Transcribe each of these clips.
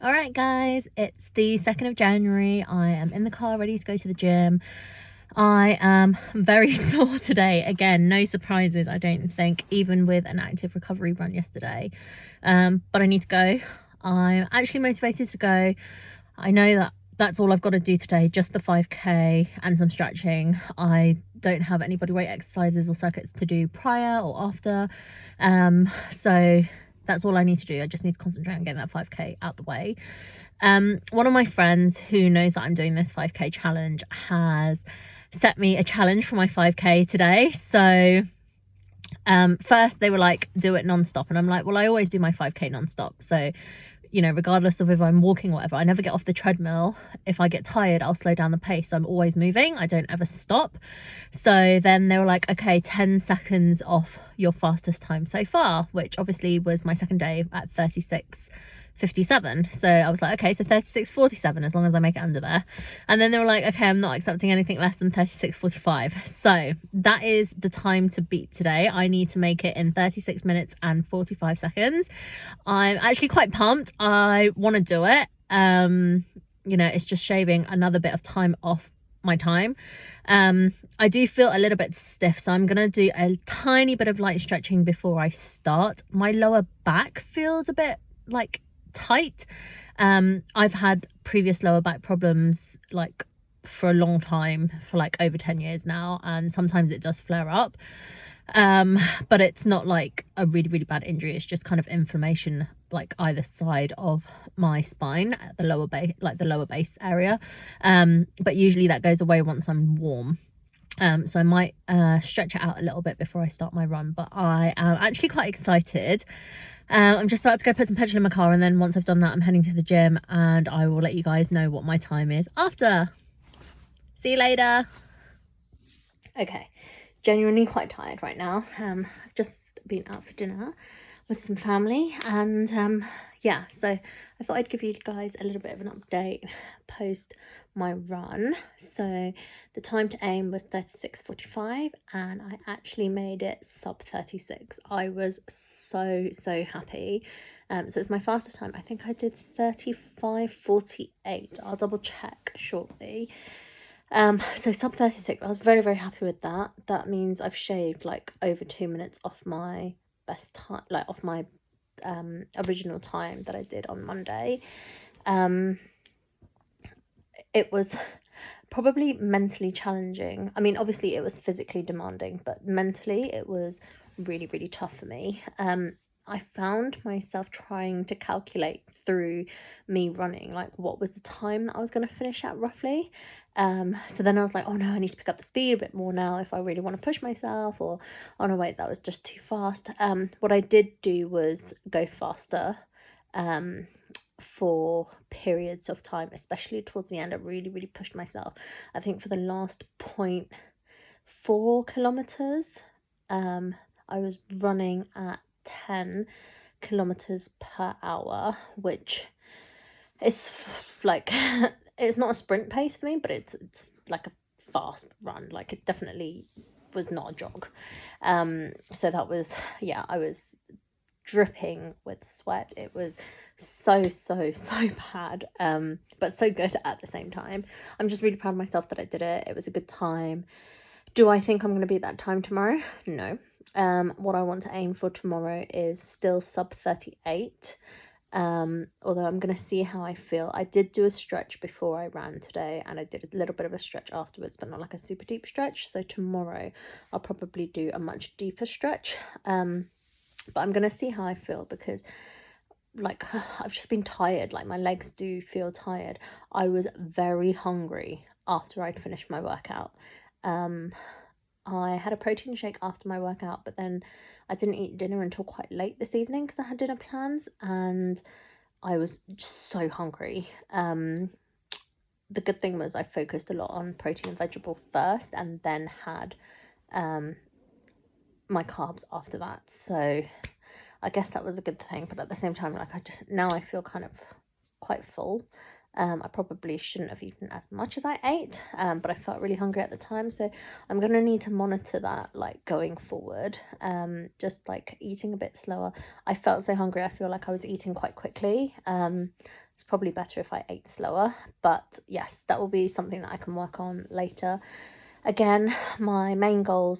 All right, guys, it's the 2nd of January. I am in the car ready to go to the gym. I am very sore today. Again, no surprises, I don't think, even with an active recovery run yesterday. But I need to go. I'm actually motivated to go. I know that that's all I've got to do today, just the 5k and some stretching. I don't have any body weight exercises or circuits to do prior or after. So that's all I need to do. I just need to concentrate on getting that 5k out the way. One of my friends who knows that I'm doing this 5k challenge has set me a challenge for my 5k today. So first they were like, do it non-stop, and I'm like, well, I always do my 5k non-stop, so regardless of if I'm walking or whatever, I never get off the treadmill. If I get tired, I'll slow down the pace. So I'm always moving. I don't ever stop. So then they were like, okay, 10 seconds off your fastest time so far, which obviously was my second day at 36:57. So I was like, okay, so 36:47, as long as I make it under there. And then they were like, okay, I'm not accepting anything less than 36:45. So that is the time to beat today. I need to make it in 36 minutes and 45 seconds. I'm actually quite pumped. I want to do it. It's just shaving another bit of time off my time. I do feel a little bit stiff, so I'm gonna do a tiny bit of light stretching before I start. My lower back feels a bit like tight. I've had previous lower back problems like for a long time, for like over 10 years now, and sometimes it does flare up. But it's not like a really, really bad injury. It's just kind of inflammation like either side of my spine at the lower base, like the lower base area. But usually that goes away once I'm warm. So I might stretch it out a little bit before I start my run, but I am actually quite excited. I'm just about to go put some petrol in my car, and then once I've done that, I'm heading to the gym, and I will let you guys know what my time is after. See you later. Okay, genuinely quite tired right now. I've just been out for dinner with some family, and so I thought I'd give you guys a little bit of an update post my run. So the time to aim was 36:45, and I actually made it sub 36. I was so happy. So it's my fastest time. I think I did 35:48. I'll double check shortly. So sub 36, I was very happy with that. That means I've shaved like over 2 minutes off my best time, like off my original time that I did on Monday. It was probably mentally challenging. I mean, obviously it was physically demanding, but mentally it was really tough for me. I found myself trying to calculate through me running, like what was the time that I was going to finish at roughly. So then I was like, oh no, I need to pick up the speed a bit more now if I really want to push myself, or oh no, wait, that was just too fast. What I did do was go faster for periods of time, especially towards the end. I really pushed myself. I think for the last 0.4 kilometers, I was running at 10 kilometers per hour, which is like it's not a sprint pace for me, but it's like a fast run. Like it definitely was not a jog. So that was, I was dripping with sweat. It was so bad, but so good at the same time. I'm just really proud of myself that I did it. It was a good time. Do I think I'm going to beat that time tomorrow? No. What I want to aim for tomorrow is still sub 38. Although I'm going to see how I feel. I did do a stretch before I ran today, and I did a little bit of a stretch afterwards, but not like a super deep stretch. So tomorrow I'll probably do a much deeper stretch. But I'm going to see how I feel, because like I've just been tired. Like my legs do feel tired. I was very hungry after I'd finished my workout. I had a protein shake after my workout, but then I didn't eat dinner until quite late this evening because I had dinner plans, and I was just so hungry. The good thing was I focused a lot on protein and vegetable first, and then had my carbs after that. So I guess that was a good thing, but at the same time, like now I feel kind of quite full. I probably shouldn't have eaten as much as I ate, but I felt really hungry at the time, so I'm gonna need to monitor that, like going forward. Just like eating a bit slower. I felt so hungry. I feel like I was eating quite quickly. It's probably better if I ate slower, but yes, that will be something that I can work on later. Again, my main goal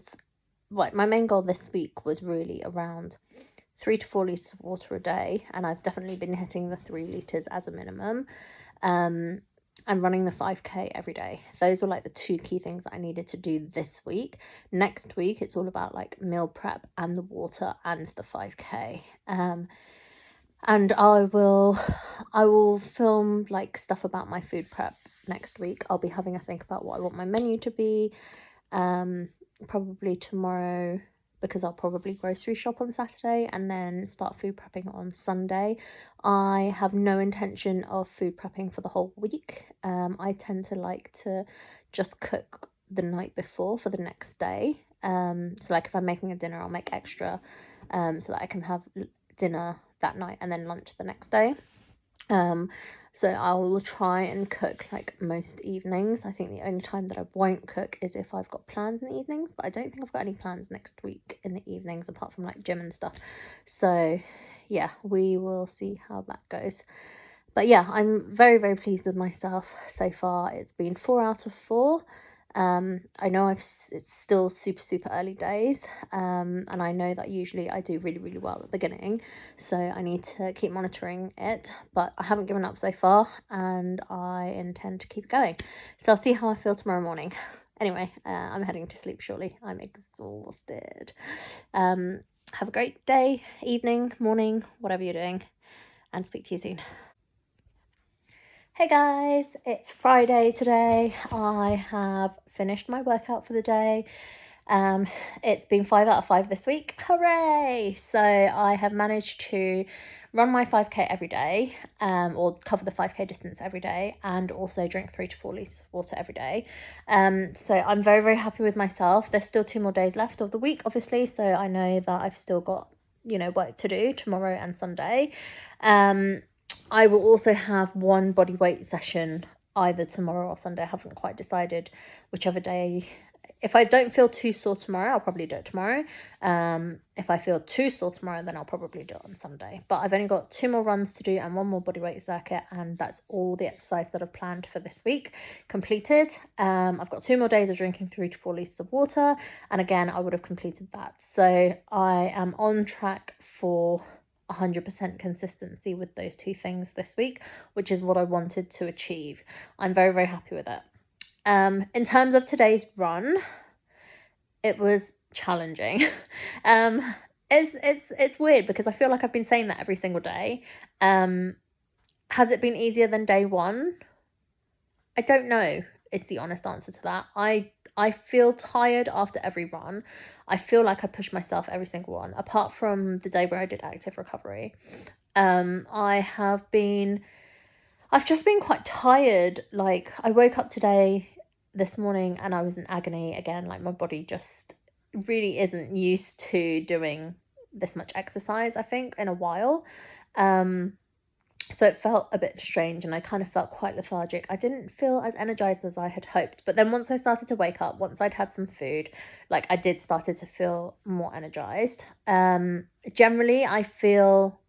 this week was really around 3 to 4 litres of water a day, and I've definitely been hitting the 3 litres as a minimum. And running the 5k every day. Those were like the two key things that I needed to do this week. Next week, it's all about like meal prep and the water and the 5k. And I will film like stuff about my food prep next week. I'll be having a think about what I want my menu to be. Probably tomorrow, because I'll probably grocery shop on Saturday and then start food prepping on Sunday. I have no intention of food prepping for the whole week. I tend to like to just cook the night before for the next day. So like if I'm making a dinner, I'll make extra so that I can have dinner that night and then lunch the next day. So I'll try and cook like most evenings. I think the only time that I won't cook is if I've got plans in the evenings, but I don't think I've got any plans next week in the evenings apart from like gym and stuff. So yeah, we will see how that goes. But yeah, I'm very, very pleased with myself so far. It's been 4 out of 4. I know it's still super, super early days, and I know that usually I do really, really well at the beginning, so I need to keep monitoring it, but I haven't given up so far, and I intend to keep going. So I'll see how I feel tomorrow morning. Anyway, I'm heading to sleep shortly. I'm exhausted. Have a great day, evening, morning, whatever you're doing, and speak to you soon. Hey guys, it's Friday today. I have finished my workout for the day. It's been 5 out of 5 this week. Hooray! So I have managed to run my 5k every day, or cover the 5k distance every day, and also drink 3 to 4 litres of water every day. So I'm very, very happy with myself. There's still 2 more days left of the week, obviously, so I know that I've still got, work to do tomorrow and Sunday. I will also have one body weight session either tomorrow or Sunday. I haven't quite decided whichever day. If I don't feel too sore tomorrow, I'll probably do it tomorrow. If I feel too sore tomorrow, then I'll probably do it on Sunday. But I've only got 2 more runs to do and 1 more bodyweight circuit, and that's all the exercise that I've planned for this week completed. I've got 2 more days of drinking 3 to 4 litres of water, and again, I would have completed that. So I am on track for 100% consistency with those 2 things this week, which is what I wanted to achieve. I'm very, very happy with it. In terms of today's run, it was challenging. It's weird because I feel like I've been saying that every single day. Has it been easier than day 1? I don't know, is the honest answer to that. I feel tired after every run. I feel like I push myself every single one, apart from the day where I did active recovery. I've just been quite tired. Like, I woke up this morning and I was in agony again. Like, my body just really isn't used to doing this much exercise, I think, in a while. So it felt a bit strange and I kind of felt quite lethargic. I didn't feel as energized as I had hoped. But then once I started to wake up, once I'd had some food, like I did started to feel more energized. Generally, I feel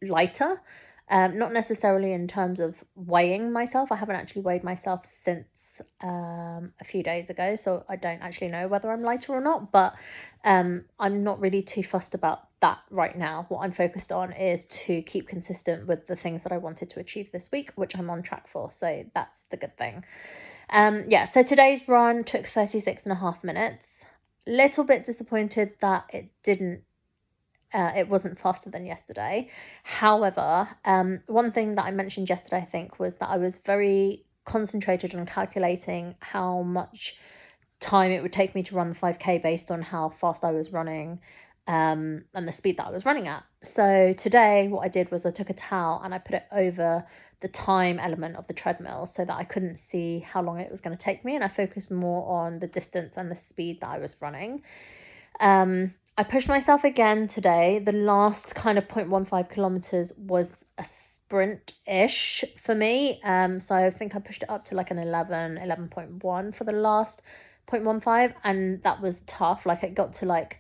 lighter. Not necessarily in terms of weighing myself. I haven't actually weighed myself since a few days ago, so I don't actually know whether I'm lighter or not, but I'm not really too fussed about that right now. What I'm focused on is to keep consistent with the things that I wanted to achieve this week, which I'm on track for, so that's the good thing. So today's run took 36.5 minutes. Little bit disappointed that it wasn't faster than yesterday. However, one thing that I mentioned yesterday, I think, was that I was very concentrated on calculating how much time it would take me to run the 5k based on how fast I was running, and the speed that I was running at. So today what I did was I took a towel and I put it over the time element of the treadmill so that I couldn't see how long it was going to take me, and I focused more on the distance and the speed that I was running. I pushed myself again today. The last kind of 0.15 kilometers was a sprint-ish for me. So I think I pushed it up to like an 11.1 for the last 0.15, and that was tough. Like, it got to like,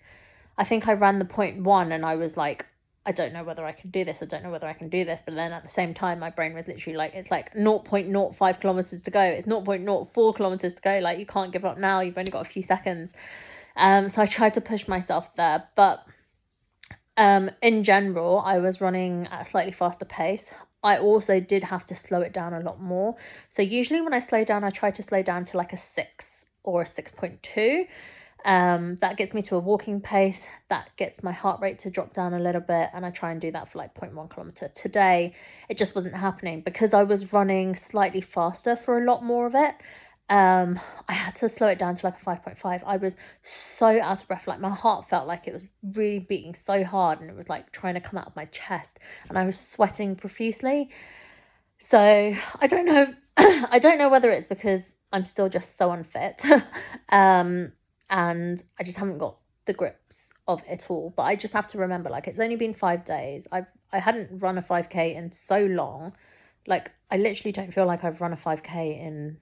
I think I ran the 0.1 and I was like I don't know whether I can do this. I don't know whether I can do this. But then at the same time, my brain was literally like, it's like 0.05 kilometers to go. It's 0.04 kilometers to go. Like, you can't give up now. You've only got a few seconds. So I tried to push myself there. But in general, I was running at a slightly faster pace. I also did have to slow it down a lot more. So usually when I slow down, I try to slow down to like a 6 or a 6.2. That gets me to a walking pace. That gets my heart rate to drop down a little bit, and I try and do that for like 0.1 kilometer. Today, it just wasn't happening because I was running slightly faster for a lot more of it. I had to slow it down to like a 5.5. I was so out of breath. Like, my heart felt like it was really beating so hard, and it was like trying to come out of my chest, and I was sweating profusely. So I don't know. I don't know whether it's because I'm still just so unfit. And I just haven't got the grips of it all. But I just have to remember, like, it's only been 5 days. I hadn't run a 5K in so long. Like, I literally don't feel like I've run a 5K in,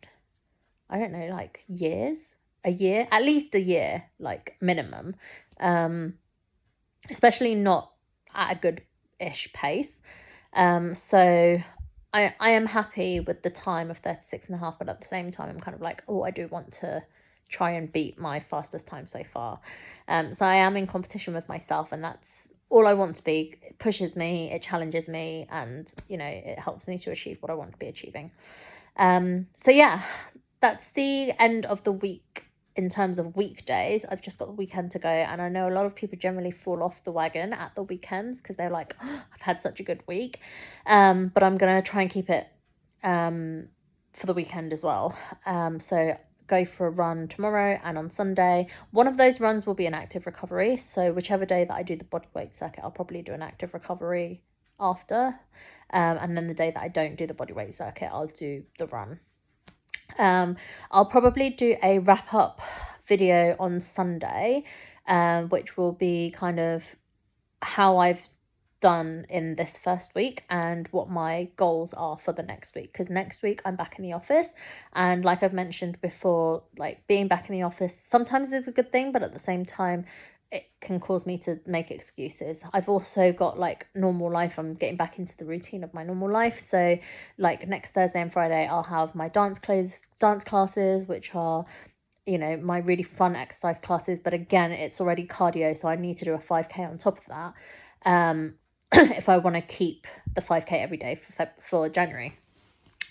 I don't know, like, years. A year, at least a year, like, minimum. Especially not at a good-ish pace. So I am happy with the time of 36.5, but at the same time, I'm kind of like, oh, I do want to try and beat my fastest time so far. So I am in competition with myself, and that's all I want to be. It pushes me, it challenges me, and, you know, it helps me to achieve what I want to be achieving. So yeah, that's the end of the week in terms of weekdays. I've just got the weekend to go, and I know a lot of people generally fall off the wagon at the weekends because they're like, oh, I've had such a good week. But I'm gonna try and keep it for the weekend as well. So go for a run tomorrow and on Sunday. One of those runs will be an active recovery, so whichever day that I do the bodyweight circuit, I'll probably do an active recovery after, and then the day that I don't do the bodyweight circuit, I'll do the run. I'll probably do a wrap up video on Sunday, which will be kind of how I've done in this first week and what my goals are for the next week, because next week I'm back in the office, and like I've mentioned before, like, being back in the office sometimes is a good thing, but at the same time it can cause me to make excuses. I've also got like normal life. I'm getting back into the routine of my normal life. So like next Thursday and Friday, I'll have my dance classes, which are, you know, my really fun exercise classes. But again, it's already cardio, so I need to do a 5K on top of that. If I want to keep the 5K every day for January.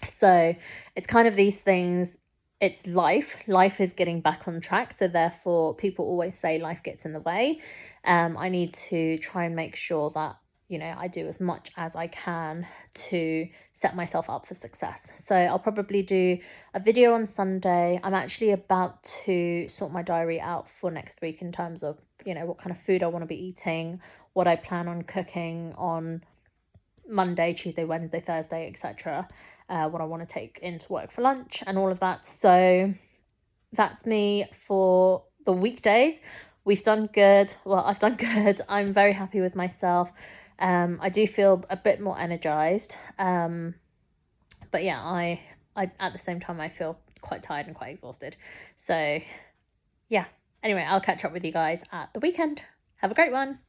So it's kind of these things. It's life is getting back on track, so therefore people always say life gets in the way. I need to try and make sure that, you know, I do as much as I can to set myself up for success. So I'll probably do a video on Sunday. I'm actually about to sort my diary out for next week in terms of, you know, what kind of food I want to be eating, what I plan on cooking on Monday, Tuesday, Wednesday, Thursday, etc. What I want to take into work for lunch and all of that. So that's me for the weekdays. We've done good. Well, I've done good. I'm very happy with myself. I do feel a bit more energized. But yeah, I at the same time I feel quite tired and quite exhausted. So yeah. Anyway, I'll catch up with you guys at the weekend. Have a great one.